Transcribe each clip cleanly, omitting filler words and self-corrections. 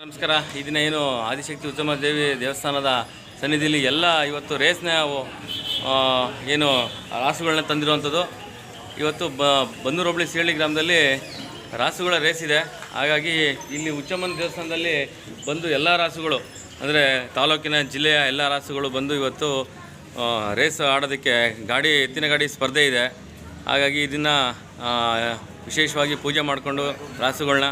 ನಮಸ್ಕಾರ. ಈ ದಿನ ಏನು ಆದಿಶಕ್ತಿ ಉಚ್ಚಮ್ಮ ದೇವಿ ದೇವಸ್ಥಾನದ ಸನ್ನಿಧಿಯಲ್ಲಿ ಎಲ್ಲ ಇವತ್ತು ರೇಸ್ನ ಏನು ರಾಸುಗಳನ್ನ ತಂದಿರುವಂಥದ್ದು. ಇವತ್ತು ಬನ್ನೂರು ಹೋಬಳಿ ಸಿಹಳ್ಳಿ ಗ್ರಾಮದಲ್ಲಿ ರಾಸುಗಳ ರೇಸ್ ಇದೆ. ಹಾಗಾಗಿ ಇಲ್ಲಿ ಉಚ್ಚಮ್ಮನ ದೇವಸ್ಥಾನದಲ್ಲಿ ಬಂದು ಎಲ್ಲ ರಾಸುಗಳು ಅಂದರೆ ತಾಲೂಕಿನ ಜಿಲ್ಲೆಯ ಎಲ್ಲ ರಾಸುಗಳು ಬಂದು ಇವತ್ತು ರೇಸ್ ಆಡೋದಕ್ಕೆ ಎತ್ತಿನ ಗಾಡಿ ಸ್ಪರ್ಧೆ ಇದೆ. ಹಾಗಾಗಿ ಇದನ್ನು ವಿಶೇಷವಾಗಿ ಪೂಜೆ ಮಾಡಿಕೊಂಡು ರಾಸುಗಳನ್ನ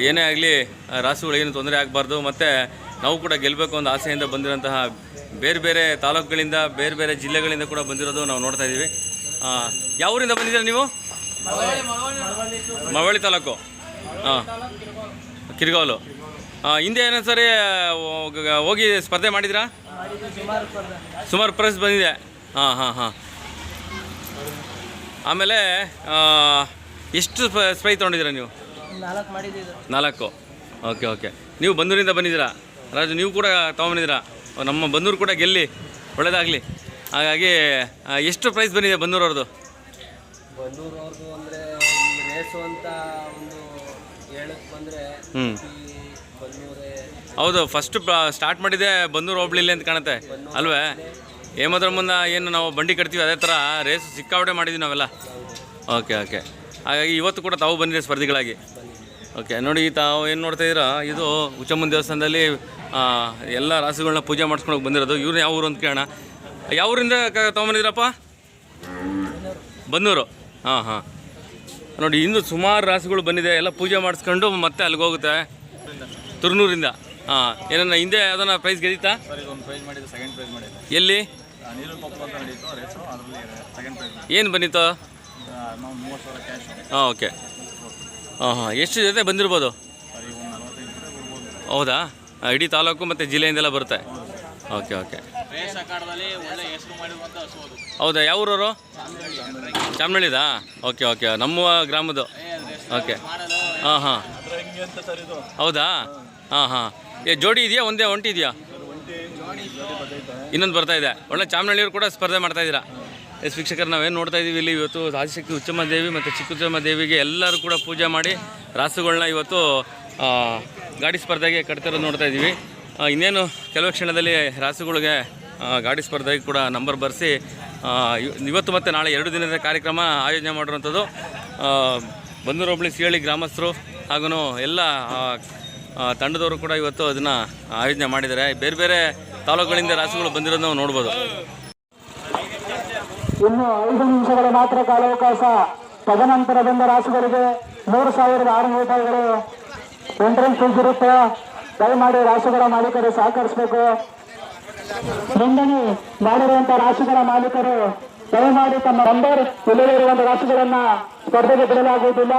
ಏನೇ ಆಗಲಿ ರಾಸುಗಳಿಗೇನು ತೊಂದರೆ ಆಗಬಾರ್ದು, ಮತ್ತು ನಾವು ಕೂಡ ಗೆಲ್ಲಬೇಕು ಒಂದು ಆಸೆಯಿಂದ ಬಂದಿರೋಂತಹ ಬೇರೆ ಬೇರೆ ತಾಲೂಕುಗಳಿಂದ ಬೇರೆ ಬೇರೆ ಜಿಲ್ಲೆಗಳಿಂದ ಕೂಡ ಬಂದಿರೋದು ನಾವು ನೋಡ್ತಾ ಇದ್ದೀವಿ. ಯಾವ ಊರಿಂದ ಬಂದಿದ್ದೀರಾ ನೀವು? ಮಳವಳ್ಳಿ ತಾಲೂಕು. ಕಿರ್ಗಾವಲು. ಹಿಂದೆ ಏನೋ ಸರಿ ಹೋಗಿ ಸ್ಪರ್ಧೆ ಮಾಡಿದ್ರಾ? ಸುಮಾರು ಪ್ರೈಸ್ ಬಂದಿದೆ. ಹಾಂ. ಆಮೇಲೆ ಎಷ್ಟು ಪ್ರೈಸ್ ತೊಗೊಂಡಿದ್ದೀರಾ ನೀವು? 4. ಓಕೆ. ನೀವು ಬನ್ನೂರಿಂದ ಬಂದಿದ್ದೀರಾ ರಾಜು? ನೀವು ಕೂಡ ತೊಗೊಂಬಂದಿದ್ದೀರಾ? ನಮ್ಮ ಬನ್ನೂರು ಕೂಡ ಗೆಲ್ಲಿ ಒಳ್ಳೆಯದಾಗಲಿ. ಹಾಗಾಗಿ ಎಷ್ಟು ಪ್ರೈಸ್ ಬಂದಿದೆ ಬನ್ನೂರವ್ರದ್ದು? ಬನ್ನೂರವ್ರದ್ದು ಅಂದರೆ ರೇಸು ಅಂತ ಒಂದು ಹೇಳಕ್ಕೆ ಬಂದರೆ ಹೌದು, ಫಸ್ಟ್ ಸ್ಟಾರ್ಟ್ ಮಾಡಿದೆ ಬನ್ನೂರು ಹೋಬಳಿಲಿ ಅಂತ ಕಾಣುತ್ತೆ ಅಲ್ವೇ? ಏಮಾದ್ರ ಮುನ್ನ ಏನು ನಾವು ಬಂಡಿ ಕಟ್ತೀವಿ ಅದೇ ಥರ ರೇಸು ಸಿಕ್ಕಾಪಟ್ಟೆ ಮಾಡಿದ್ವಿ ನಾವೆಲ್ಲ. ಓಕೆ. ಹಾಗಾಗಿ ಇವತ್ತು ಕೂಡ ತಾವು ಬಂದಿದೆ ಸ್ಪರ್ಧಿಗಳಾಗಿ. ಓಕೆ, ನೋಡಿ ತಾವು ಏನು ನೋಡ್ತಾ ಇದ್ದೀರಾ, ಇದು ಉಚ್ಚಮ್ಮನ ದೇವಸ್ಥಾನದಲ್ಲಿ ಎಲ್ಲ ರಾಸುಗಳನ್ನ ಪೂಜೆ ಮಾಡಿಸ್ಕೊಂಡು ಬಂದಿರೋದು. ಇವ್ರು ಯಾವ ಊರು ಅಂತ ಕೇಳೋಣ. ಯಾವ ಊರಿಂದ ತೊಗೊಂಬಂದಿದ್ದೀರಪ್ಪ? ಬನ್ನೂರು. ಹಾಂ. ನೋಡಿ, ಇನ್ನೂ ಸುಮಾರು ರಾಸುಗಳು ಬಂದಿದೆ. ಎಲ್ಲ ಪೂಜೆ ಮಾಡಿಸ್ಕೊಂಡು ಮತ್ತೆ ಅಲ್ಲಿಗೆ ಹೋಗುತ್ತೆ. ತುರ್ನೂರಿಂದ. ಏನನ್ನ ಹಿಂದೆ ಅದನ್ನು ಪ್ರೈಸ್ ಗೆದ್ದಿತ್ತಾ? ಎಲ್ಲಿ? ಏನು ಬಂದಿತ್ತು? ಓಕೆ. ಎಷ್ಟು ಜೊತೆ ಬಂದಿರ್ಬೋದು? ಹೌದಾ? ಇಡೀ ತಾಲೂಕು ಮತ್ತು ಜಿಲ್ಲೆಯಿಂದೆಲ್ಲ ಬರುತ್ತೆ. ಓಕೆ. ಹೌದಾ? ಯಾವ ಊರವರು? ಚಾಮನಹಳ್ಳಿದಾ? ಓಕೆ. ನಮ್ಮ ಗ್ರಾಮದ್ದು. ಓಕೆ. ಹಾಂ. ಹೌದಾ? ಹಾಂ. ಜೋಡಿ ಇದೆಯಾ? ಒಂಟಿ ಇದೆಯಾ? ಇನ್ನೊಂದು ಬರ್ತಾ ಇದೆ. ಒಳ್ಳೆ ಚಾಮನಹಳ್ಳಿಯವರು ಕೂಡ ಸ್ಪರ್ಧೆ ಮಾಡ್ತಾಯಿದ್ದೀರಾ. ವೀಕ್ಷಕರು, ನಾವೇನು ನೋಡ್ತಾ ಇದ್ದೀವಿ ಇಲ್ಲಿ ಇವತ್ತು ಆದಿಶಕ್ತಿ ಉಚ್ಚಮ್ಮ ದೇವಿ ಮತ್ತು ಚಿಕ್ಕುಚ್ಚಮ್ಮ ದೇವಿಗೆ ಎಲ್ಲರೂ ಕೂಡ ಪೂಜೆ ಮಾಡಿ ರಾಸುಗಳನ್ನ ಇವತ್ತು ಗಾಡಿ ಸ್ಪರ್ಧೆಗೆ ಕಟ್ತಿರೋದು ನೋಡ್ತಾ ಇದ್ದೀವಿ. ಇನ್ನೇನು ಕೆಲವು ಕ್ಷಣದಲ್ಲಿ ರಾಸುಗಳಿಗೆ ಗಾಡಿ ಸ್ಪರ್ಧೆಗೆ ಕೂಡ ನಂಬರ್ ಬರೆಸಿ ಇವತ್ತು ಮತ್ತು ನಾಳೆ 2 ದಿನದ ಕಾರ್ಯಕ್ರಮ ಆಯೋಜನೆ ಮಾಡಿರುವಂಥದ್ದು. ಬನ್ನೂರು ಹೋಬಳಿ ಸಿಹಳ್ಳಿ ಗ್ರಾಮಸ್ಥರು ಹಾಗೂ ಎಲ್ಲ ತಂಡದವರು ಕೂಡ ಇವತ್ತು ಅದನ್ನು ಆಯೋಜನೆ ಮಾಡಿದ್ದಾರೆ. ಬೇರೆ ಬೇರೆ ತಾಲೂಕುಗಳಿಂದ ರಾಸುಗಳು ಬಂದಿರೋದು ನಾವು ನೋಡ್ಬೋದು. ಇನ್ನು 5 ನಿಮಿಷಗಳ ಮಾತ್ರ ಕಾಲಾವಕಾಶ. ತದನಂತರ ಬಂದ ರಾಸುಗಳಿಗೆ 3,600 ರೂಪಾಯಿಗಳು ಎಂಟ್ರೆನ್ಸ್ ಫೀಸ್ ಇರುತ್ತೆ. ದಯಮಾಡಿ ರಾಸುಗಳ ಮಾಲೀಕರು ಸಹಕರಿಸಬೇಕು. ನೋಂದಣಿ ಮಾಡಿರುವಂಥ ರಾಸುಗಳ ಮಾಲೀಕರು ದಯಮಾಡಿ ತಮ್ಮ ನಂಬರ್ ಇಲ್ಲದಿರುವಂಥ ರಾಸುಗಳನ್ನ ಸ್ಪರ್ಧೆಗೆ ಬಿಡಲಾಗುವುದಿಲ್ಲ.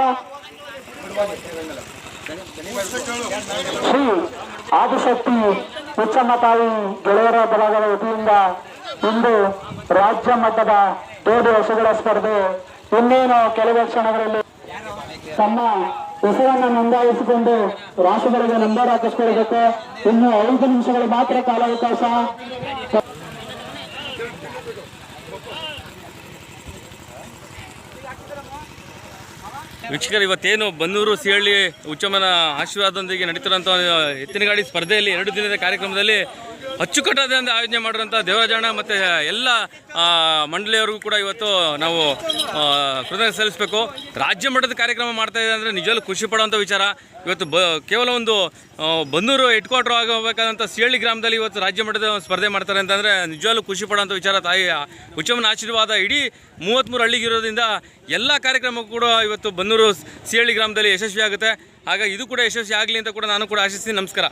ಶ್ರೀ ಆದಿಶಕ್ತಿ ಉಚ್ಚಮ್ಮ ತಾಯಿ ಗೆಳೆಯರ ಬಳಗದ ವತಿಯಿಂದ ಇಂದು ರಾಜ್ಯ ಮಟ್ಟದ ಜೋಡಿ ಹಸುಗಳ ಸ್ಪರ್ಧೆ ಇನ್ನೇನು ಕೆಲವೇ ಕ್ಷಣಗಳಲ್ಲಿ ತಮ್ಮ ಹೆಸರನ್ನು ನೋಂದಾಯಿಸಿಕೊಂಡು ರಾಸುಗಳಿಗೆ ನಂಬರ್ ಹಾಕಿಸ್ಕೊಳ್ಬೇಕು. ಇನ್ನು 5 ನಿಮಿಷಗಳು ಮಾತ್ರ ಕಾಲಾವಕಾಶ. ವೀಕ್ಷಕರು, ಇವತ್ತೇನು ಬನ್ನೂರು ಸಿಹಳ್ಳಿ ಉಚ್ಚಮ್ಮನ ಆಶೀರ್ವಾದದೊಂದಿಗೆ ನಡೀತಿರೋಂಥ ಎತ್ತಿನ ಗಾಡಿ ಸ್ಪರ್ಧೆಯಲ್ಲಿ 2 ದಿನದ ಕಾರ್ಯಕ್ರಮದಲ್ಲಿ ಅಚ್ಚುಕಟ್ಟಾದ ಆಯೋಜನೆ ಮಾಡಿರೋಂಥ ದೇವರಾಜಣ್ಣ ಮತ್ತು ಎಲ್ಲ ಮಂಡಳಿಯವ್ರಿಗೂ ಕೂಡ ಇವತ್ತು ನಾವು ಕೃತಜ್ಞತೆ ಸಲ್ಲಿಸಬೇಕು. ರಾಜ್ಯ ಮಟ್ಟದ ಕಾರ್ಯಕ್ರಮ ಮಾಡ್ತಾ ಇದೆ ಅಂದರೆ ನಿಜವಲ್ಲೂ ಖುಷಿ ಪಡುವಂಥ ವಿಚಾರ. ಇವತ್ತು ಕೇವಲ ಒಂದು ಬನ್ನೂರು ಹೆಡ್ ಕ್ವಾರ್ಟರ್ ಆಗಬೇಕಾದಂಥ ಸಿಹಳ್ಳಿ ಗ್ರಾಮದಲ್ಲಿ ಇವತ್ತು ರಾಜ್ಯ ಮಟ್ಟದ ಸ್ಪರ್ಧೆ ಮಾಡ್ತಾರೆ ಅಂತಂದರೆ ನಿಜವಲ್ಲೂ ಖುಷಿ ಪಡುವಂಥ ವಿಚಾರ. ತಾಯಿ ಉಚ್ಚಮ್ಮನ ಆಶೀರ್ವಾದ ಇಡೀ 33 ಹಳ್ಳಿಗಿರೋದ್ರಿಂದ ಎಲ್ಲ ಕಾರ್ಯಕ್ರಮಕ್ಕೂ ಕೂಡ ಇವತ್ತು ಬನ್ನೂರು ಸಿಹಳ್ಳಿ ಗ್ರಾಮದಲ್ಲಿ ಯಶಸ್ವಿಯಾಗುತ್ತೆ. ಹಾಗಾಗಿ ಇದು ಕೂಡ ಯಶಸ್ವಿ ಆಗಲಿ ಅಂತ ಕೂಡ ನಾನು ಕೂಡ ಆಶಿಸ್ತೀನಿ. ನಮಸ್ಕಾರ.